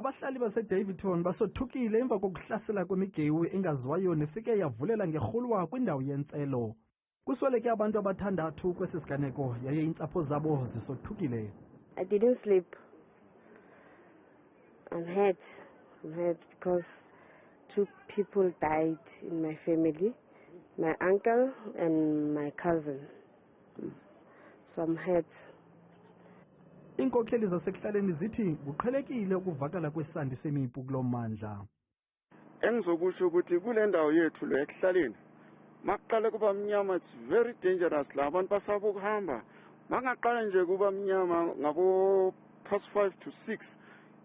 Abahlali baseDaveyton basothukile emva kokuhlasela kwemigewu engaziwayo nefike yavulela ngeRhulwa kwindawo yentselo. Kusweleke abantu abathandathu kwesi siganeko yaye iintsapho zabo zisothukile. I didn't sleep. I'm hurt because 2 people died in my family, my uncle and my cousin. So I'm hurt. Iinkokheli zasekuhlaleni zithi kuqhelekile ukuvakala kwesandi semipu kulo mmandla. Engizokusho ukuthi kule ndawo yethu lo ekuhlaleni maqala kuba mnyama, it's very dangerous la abantu basaba ukuhamba. Mangaqala nje kuba mnyama ngabo past 5 to 6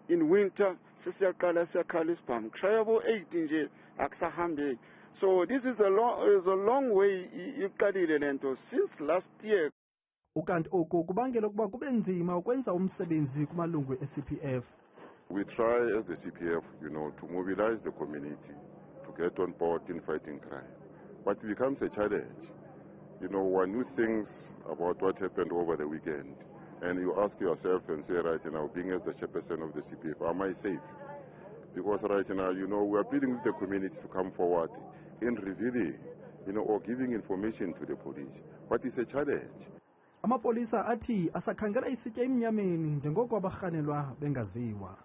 in winter sesiyaqala siyakhala isibhamu kushaya bo 8 nje akusahambeki. So this is a long way iqalile lento since last year. Ukanti oku kubangela ukuba kube nzima ukwenza umsebenzi kumalungu eCPF. We try as the CPF, to mobilize the community to get on board in fighting crime. But it becomes a challenge. One new things about what happened over the weekend, and you ask yourself and say, right now, being as the chairperson of the CPF, am I safe? Because right now, we are pleading with the community to come forward in revealing, or giving information to the police. But it's a challenge. Amapolisa athi asakhangela isitya emnyameni njengoko abarhanelwa bengaziwa.